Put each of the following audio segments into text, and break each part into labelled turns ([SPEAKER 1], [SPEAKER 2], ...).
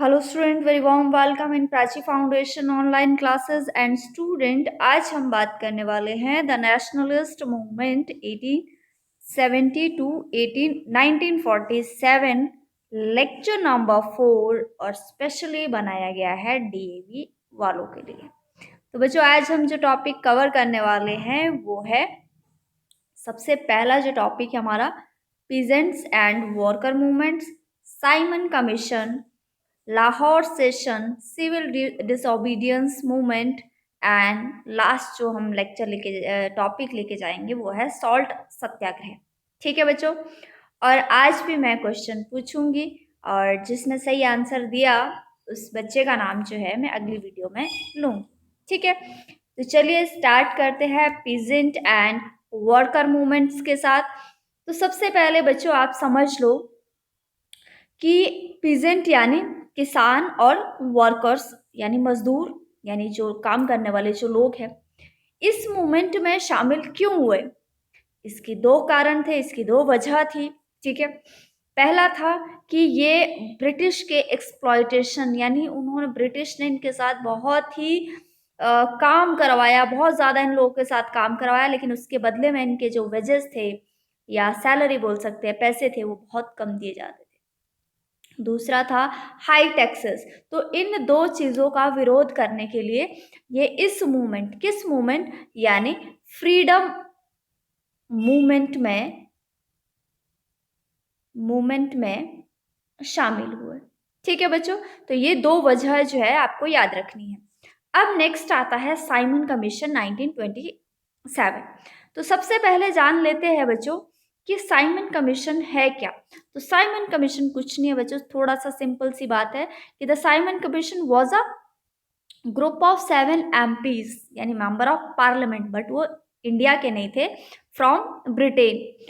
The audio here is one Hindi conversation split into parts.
[SPEAKER 1] Hello student, very warm welcome in Prachi foundation online classes and student. आज हम बात करने वाले हैं the nationalist movement 1870 to 1947 lecture number 4 और स्पेशली बनाया गया है डीएवी वालों के लिए। तो बच्चों, आज हम जो टॉपिक कवर करने वाले हैं वो है सबसे पहला जो टॉपिक है हमारा peasants and worker movements, Simon commission, Lahore session, civil disobedience movement and last जो हम लेक्चर लेके टॉपिक लेके जाएंगे वो है सॉल्ट सत्याग्रह। ठीक है बच्चों, और आज भी मैं क्वेश्चन पूछूंगी और जिसने सही आंसर दिया उस बच्चे का नाम जो है मैं अगली वीडियो में लूँगी। ठीक है, तो चलिए स्टार्ट करते हैं पीजेंट एंड वर्कर मूवमेंट्स के साथ। तो सबसे पहले बच्चों आप समझ लो कि पीजेंट यानी किसान और वर्कर्स यानी मजदूर यानी जो काम करने वाले जो लोग हैं इस मूवमेंट में शामिल क्यों हुए। इसके दो कारण थे, इसकी दो वजह थी। ठीक है, पहला था कि ये ब्रिटिश के एक्सप्लॉयटेशन यानी उन्होंने ब्रिटिश ने इनके साथ बहुत ही काम करवाया, बहुत ज़्यादा इन लोगों के साथ काम करवाया, लेकिन उसके बदले में इनके जो वेजेस थे या सैलरी बोल सकते हैं, पैसे थे, वो बहुत कम दिए जाते थे। दूसरा था हाई टैक्सेस। तो इन दो चीज़ों का विरोध करने के लिए ये इस मूवमेंट, किस मूवमेंट यानी फ्रीडम मूवमेंट में शामिल हुए। ठीक है बच्चों, तो ये दो वजह जो है आपको याद रखनी है। अब नेक्स्ट आता है साइमन कमीशन 1927। तो सबसे पहले जान लेते हैं बच्चों कि साइमन कमीशन है क्या। तो साइमन कमीशन कुछ नहीं है बच्चों, थोड़ा सा सिंपल सी बात है कि the Simon commission was a group of 7 MPs यानी मेंबर ऑफ पार्लियामेंट, बट वो इंडिया के नहीं थे, from Britain,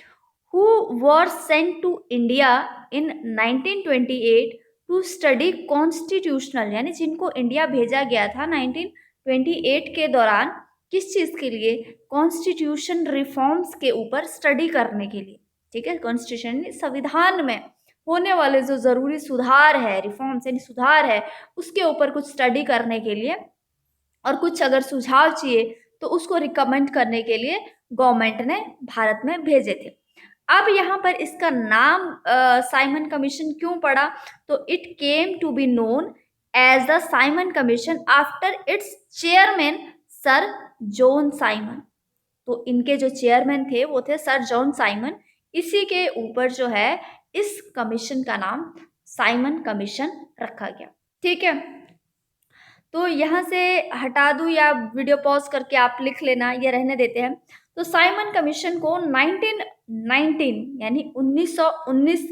[SPEAKER 1] who were sent to India in 1928 to study constitutional यानी जिनको इंडिया भेजा गया था 1928 के दौरान किस चीज़ के लिए, कॉन्स्टिट्यूशन रिफॉर्म्स के ऊपर स्टडी करने के लिए। ठीक है, कॉन्स्टिट्यूशन संविधान में होने वाले जो ज़रूरी सुधार है, रिफॉर्म्स यानी सुधार है, उसके ऊपर कुछ स्टडी करने के लिए और कुछ अगर सुझाव चाहिए तो उसको रिकमेंड करने के लिए गवर्नमेंट ने भारत में भेजे थे। अब यहाँ पर इसका नाम साइमन कमीशन क्यों पड़ा, तो it came to be known as the Simon commission after its chairman sir John Simon. तो इनके जो चेयरमैन थे वो थे सर जॉन साइमन, इसी के ऊपर जो है इस कमीशन का नाम साइमन कमीशन रखा गया। ठीक है, तो यहाँ से हटा दूँ या वीडियो पॉज करके आप लिख लेना, ये रहने देते हैं। तो साइमन कमीशन को 1919 यानी 1919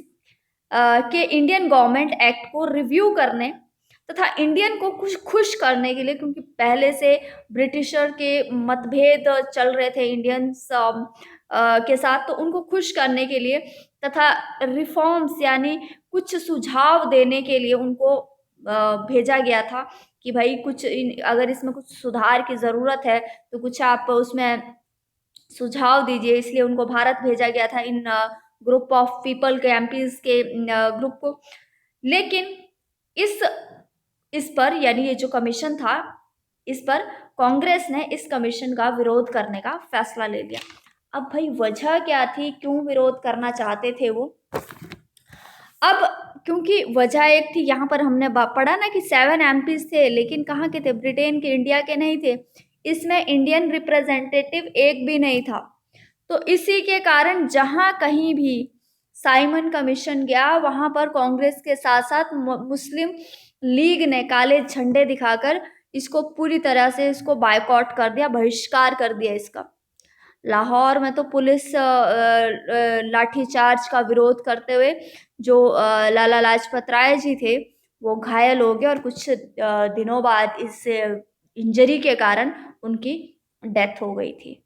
[SPEAKER 1] के इंडियन गवर्नमेंट एक्ट को रिव्यू करने तथा इंडियन को खुश करने के लिए, क्योंकि पहले से ब्रिटिशर के मतभेद चल रहे थे इंडियंस के साथ, तो उनको खुश करने के लिए तथा रिफॉर्म्स यानी कुछ सुझाव देने के लिए उनको भेजा गया था कि भाई कुछ अगर इसमें कुछ सुधार की ज़रूरत है तो कुछ आप उसमें सुझाव दीजिए, इसलिए उनको भारत भेजा गया था इन ग्रुप ऑफ पीपल के एमपीज के ग्रुप को। लेकिन इस पर यानी ये जो कमीशन था, इस पर कांग्रेस ने इस कमीशन का विरोध करने का फैसला ले लिया। अब भाई वजह क्या थी, क्यों विरोध करना चाहते थे वो। अब क्योंकि वजह एक थी, यहाँ पर हमने पढ़ा ना कि 7 MPs थे, लेकिन कहाँ के थे, ब्रिटेन के, इंडिया के नहीं थे। इसमें इंडियन रिप्रेजेंटेटिव एक भी नहीं था। तो इसी के कारण जहाँ कहीं भी साइमन कमीशन गया वहाँ पर कांग्रेस के साथ साथ मुस्लिम लीग ने काले झंडे दिखाकर इसको पूरी तरह से इसको बायकॉट कर दिया, बहिष्कार कर दिया इसका। लाहौर में तो पुलिस लाठीचार्ज का विरोध करते हुए जो लाला लाजपत राय जी थे वो घायल हो गए और कुछ दिनों बाद इस इंजरी के कारण उनकी डेथ हो गई थी।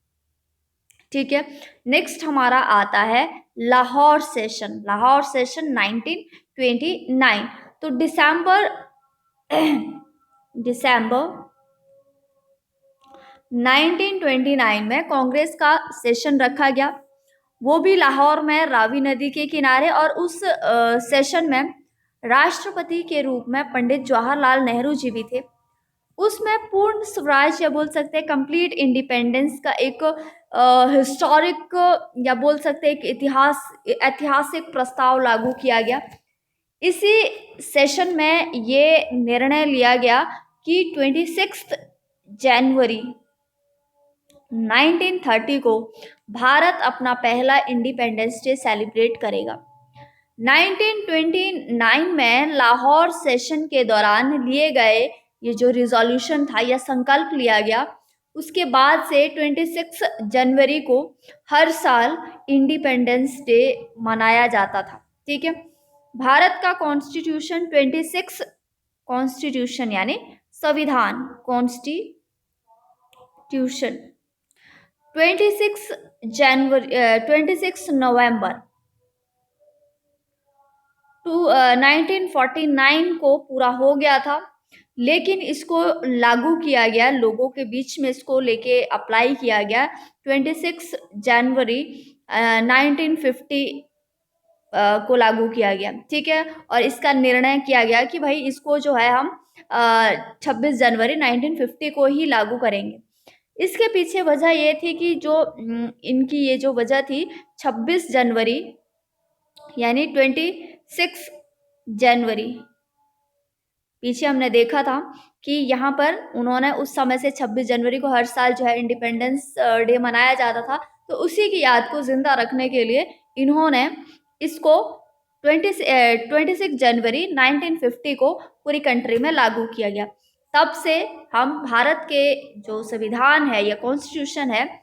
[SPEAKER 1] ठीक है, नेक्स्ट हमारा आता है लाहौर सेशन। लाहौर सेशन 1929। तो दिसंबर 1929 में कांग्रेस का सेशन रखा गया, वो भी लाहौर में रावी नदी के किनारे। और उस सेशन में राष्ट्रपति के रूप में पंडित जवाहरलाल नेहरू जी भी थे। उसमें पूर्ण स्वराज या बोल सकते हैं कंप्लीट इंडिपेंडेंस का एक हिस्टोरिक या बोल सकते हैं एक ऐतिहासिक प्रस्ताव लागू किया गया। इसी सेशन में ये निर्णय लिया गया कि 26 जनवरी 1930 को भारत अपना पहला इंडिपेंडेंस डे सेलिब्रेट करेगा। 1929 में लाहौर सेशन के दौरान लिए गए ये जो रिजोल्यूशन था या संकल्प लिया गया, उसके बाद से 26 जनवरी को हर साल इंडिपेंडेंस डे मनाया जाता था। ठीक है, भारत का कॉन्स्टिट्यूशन 26 कॉन्स्टिट्यूशन यानी संविधान कॉन्स्टिट्यूशन 26 नवंबर 1949 को पूरा हो गया था, लेकिन इसको लागू किया गया, लोगों के बीच में इसको लेके अप्लाई किया गया 26 जनवरी 1950 को लागू किया गया। ठीक है, और इसका निर्णय किया गया कि भाई इसको जो है हम 26 जनवरी 1950 को ही लागू करेंगे। इसके पीछे वजह ये थी कि जो इनकी ये जो वजह थी 26 जनवरी यानी 26 जनवरी, पीछे हमने देखा था कि यहाँ पर उन्होंने उस समय से 26 जनवरी को हर साल जो है इंडिपेंडेंस डे मनाया जाता था, तो उसी की याद को जिंदा रखने के लिए इन्होंने इसको 26 जनवरी 1950 को पूरी कंट्री में लागू किया गया। तब से हम भारत के जो संविधान है या कॉन्स्टिट्यूशन है,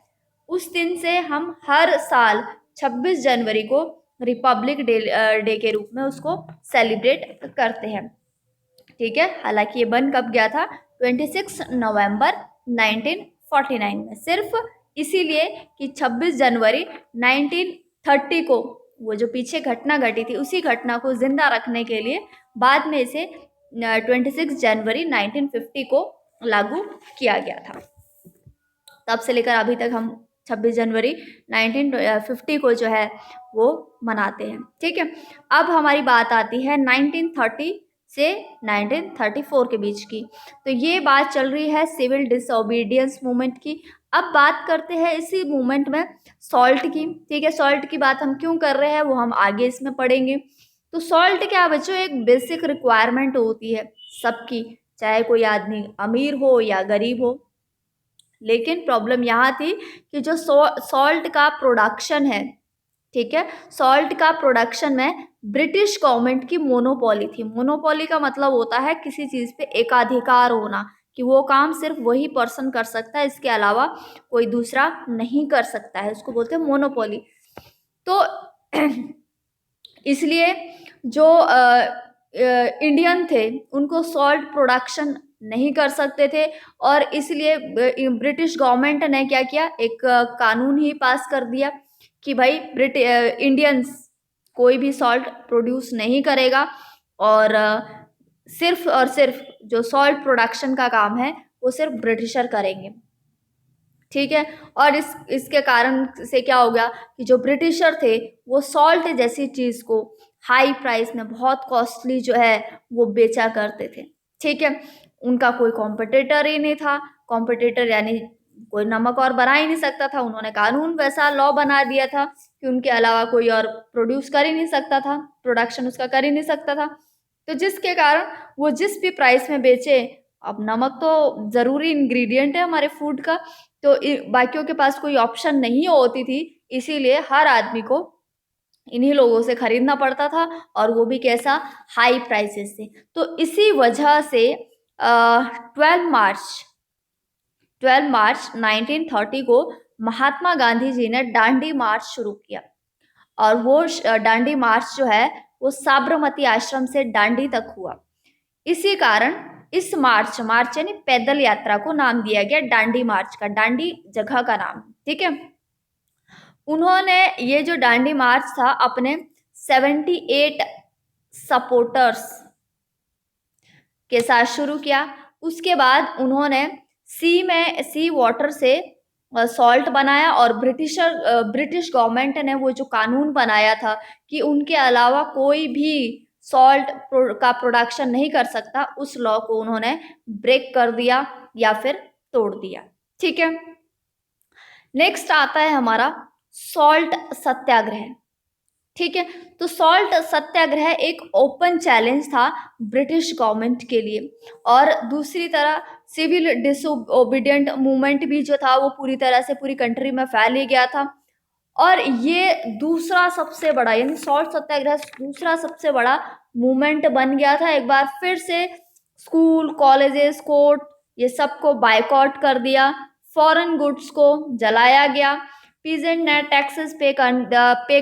[SPEAKER 1] उस दिन से हम हर साल 26 जनवरी को रिपब्लिक डे के रूप में उसको सेलिब्रेट करते हैं। ठीक है, हालांकि ये बन कब गया था 26 नवंबर 1949 में, सिर्फ इसीलिए कि 26 जनवरी 1930 को वो जो पीछे घटना घटी थी उसी घटना को जिंदा रखने के लिए बाद में इसे 26 जनवरी 1950 को लागू किया गया था। तब से लेकर अभी तक हम 26 जनवरी 1950 को जो है वो मनाते हैं। ठीक है, अब हमारी बात आती है 1930 से 1934 के बीच की। तो ये बात चल रही है सिविल डिसओबीडियंस मूवमेंट की। अब बात करते हैं इसी मूवमेंट में सॉल्ट की। ठीक है, सॉल्ट की बात हम क्यों कर रहे हैं वो हम आगे इसमें पढ़ेंगे। तो सॉल्ट क्या बच्चों, एक बेसिक रिक्वायरमेंट होती है सबकी, चाहे कोई आदमी अमीर हो या गरीब हो। लेकिन प्रॉब्लम यहाँ थी कि जो सॉल्ट का प्रोडक्शन है, ठीक है, सॉल्ट का प्रोडक्शन में ब्रिटिश गवर्नमेंट की मोनोपोली थी। मोनोपोली का मतलब होता है किसी चीज़ पे एकाधिकार होना, कि वो काम सिर्फ वही पर्सन कर सकता है, इसके अलावा कोई दूसरा नहीं कर सकता है, उसको बोलते हैं मोनोपोली। तो इसलिए जो इंडियन थे उनको सॉल्ट प्रोडक्शन नहीं कर सकते थे, और इसलिए ब्रिटिश गवर्नमेंट ने क्या किया, एक कानून ही पास कर दिया कि भाई इंडियंस कोई भी सॉल्ट प्रोड्यूस नहीं करेगा, और सिर्फ और सिर्फ जो सॉल्ट प्रोडक्शन का काम है वो सिर्फ ब्रिटिशर करेंगे। ठीक है, और इसके कारण से क्या हो गया कि जो ब्रिटिशर थे वो सॉल्ट जैसी चीज़ को हाई प्राइस में बहुत कॉस्टली जो है वो बेचा करते थे। ठीक है, उनका कोई कॉम्पिटिटर ही नहीं था। कॉम्पिटिटर यानी कोई नमक और बना ही नहीं सकता था। उन्होंने कानून वैसा लॉ बना दिया था कि उनके अलावा कोई और प्रोड्यूस कर ही नहीं सकता था, प्रोडक्शन उसका कर ही नहीं सकता था। तो जिसके कारण वो जिस भी प्राइस में बेचे, अब नमक तो ज़रूरी इंग्रेडिएंट है हमारे फूड का, तो बाकियों के पास कोई ऑप्शन नहीं होती थी, इसीलिए हर आदमी को इन्हीं लोगों से खरीदना पड़ता था, और वो भी कैसा, हाई प्राइसेस से। तो इसी वजह से 12 मार्च 1930 को महात्मा गांधी जी ने दांडी मार्च शुरू किया, और वो दांडी मार्च जो है वो साबरमती आश्रम से दांडी तक हुआ। इसी कारण इस मार्च यानी पैदल यात्रा को नाम दिया गया दांडी मार्च का। दांडी जगह का नाम, ठीक है। उन्होंने ये जो दांडी मार्च था अपने 78 सपोर्टर्स के साथ शुरू किया। उसके बाद उन्होंने सी वाटर से सॉल्ट बनाया, और ब्रिटिश गवर्नमेंट ने वो जो कानून बनाया था कि उनके अलावा कोई भी सॉल्ट का प्रोडक्शन नहीं कर सकता, उस लॉ को उन्होंने ब्रेक कर दिया या फिर तोड़ दिया। ठीक है, नेक्स्ट आता है हमारा सॉल्ट सत्याग्रह। ठीक है, तो सॉल्ट सत्याग्रह एक ओपन चैलेंज था ब्रिटिश गवर्नमेंट के लिए, और दूसरी तरह सिविल डिसोबीडियंट मूवमेंट भी जो था वो पूरी तरह से पूरी कंट्री में फैल ही गया था। और ये दूसरा सबसे बड़ा, यानी सॉल्ट सत्याग्रह दूसरा सबसे बड़ा मूवमेंट बन गया था। एक बार फिर से स्कूल, कॉलेजेस, कोर्ट, ये सबको बायकॉट कर दिया, फॉरेन गुड्स को जलाया गया, पीजेंट ने टैक्सेस पे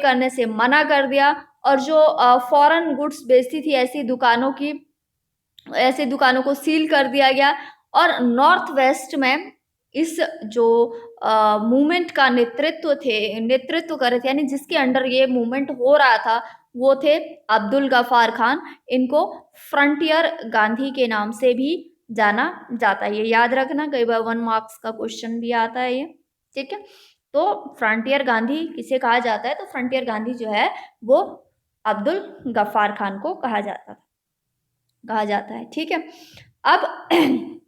[SPEAKER 1] करने से मना कर दिया, और जो फॉरेन गुड्स बेचती थी ऐसी दुकानों को सील कर दिया गया। और नॉर्थ वेस्ट में इस जो मूवमेंट का नेतृत्व कर रहे थे, यानी जिसके अंडर ये मूवमेंट हो रहा था, वो थे अब्दुल गफ्फार खान। इनको फ्रंटियर गांधी के नाम से भी जाना जाता है, ये याद रखना, कई बार 1 मार्क्स का क्वेश्चन भी आता है ये। ठीक है, तो फ्रंटियर गांधी किसे कहा जाता है, तो फ्रंटियर गांधी जो है वो अब्दुल गफ्फार खान को कहा जाता है। ठीक है, अब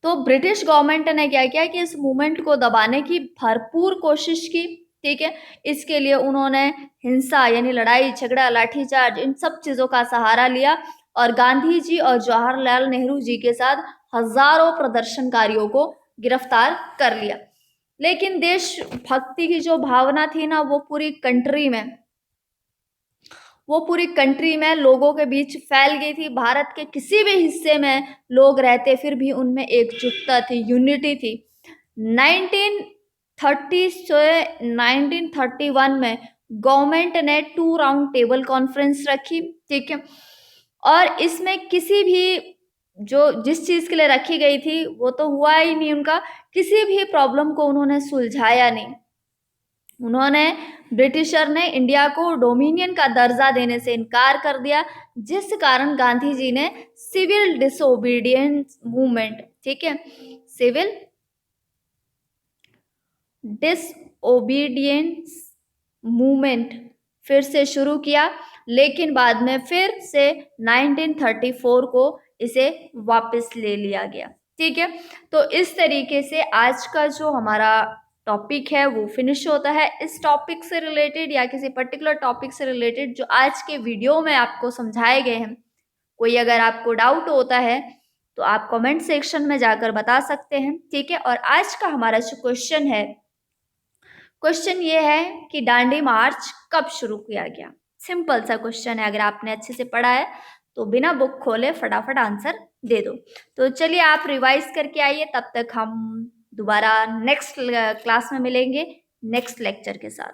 [SPEAKER 1] तो ब्रिटिश गवर्नमेंट ने क्या किया कि इस मूवमेंट को दबाने की भरपूर कोशिश की। ठीक है, इसके लिए उन्होंने हिंसा यानी लड़ाई झगड़ा, लाठीचार्ज, इन सब चीजों का सहारा लिया, और गांधी जी और जवाहरलाल नेहरू जी के साथ हजारों प्रदर्शनकारियों को गिरफ्तार कर लिया। लेकिन देशभक्ति की जो भावना थी ना, वो पूरी कंट्री में लोगों के बीच फैल गई थी। भारत के किसी भी हिस्से में लोग रहते, फिर भी उनमें एकजुटता थी, यूनिटी थी। 1930 से 1931 में गवर्नमेंट ने 2 राउंड टेबल कॉन्फ्रेंस रखी। ठीक है, और इसमें किसी भी जिस चीज के लिए रखी गई थी वो तो हुआ ही नहीं, उनका किसी भी प्रॉब्लम को उन्होंने सुलझाया नहीं। उन्होंने, ब्रिटिशर ने इंडिया को डोमिनियन का दर्जा देने से इनकार कर दिया, जिस कारण गांधी जी ने सिविल डिसोबीडियंस मूवमेंट, ठीक है, सिविल डिसओबीडियंस मूवमेंट फिर से शुरू किया, लेकिन बाद में फिर से 1934 को इसे वापस ले लिया गया। ठीक है, तो इस तरीके से आज का जो हमारा टॉपिक है वो फिनिश होता है। इस टॉपिक से रिलेटेड या किसी पर्टिकुलर टॉपिक से रिलेटेड जो आज के वीडियो में आपको समझाए गए हैं, कोई अगर आपको डाउट होता है तो आप कमेंट सेक्शन में जाकर बता सकते हैं। ठीक है, और आज का हमारा जो क्वेश्चन ये है कि दांडी मार्च कब शुरू किया गया। सिंपल सा क्वेश्चन है, अगर आपने अच्छे से पढ़ा है तो बिना बुक खोले फटाफट आंसर दे दो। तो चलिए आप रिवाइज करके आइए, तब तक हम दोबारा नेक्स्ट क्लास में मिलेंगे नेक्स्ट लेक्चर के साथ।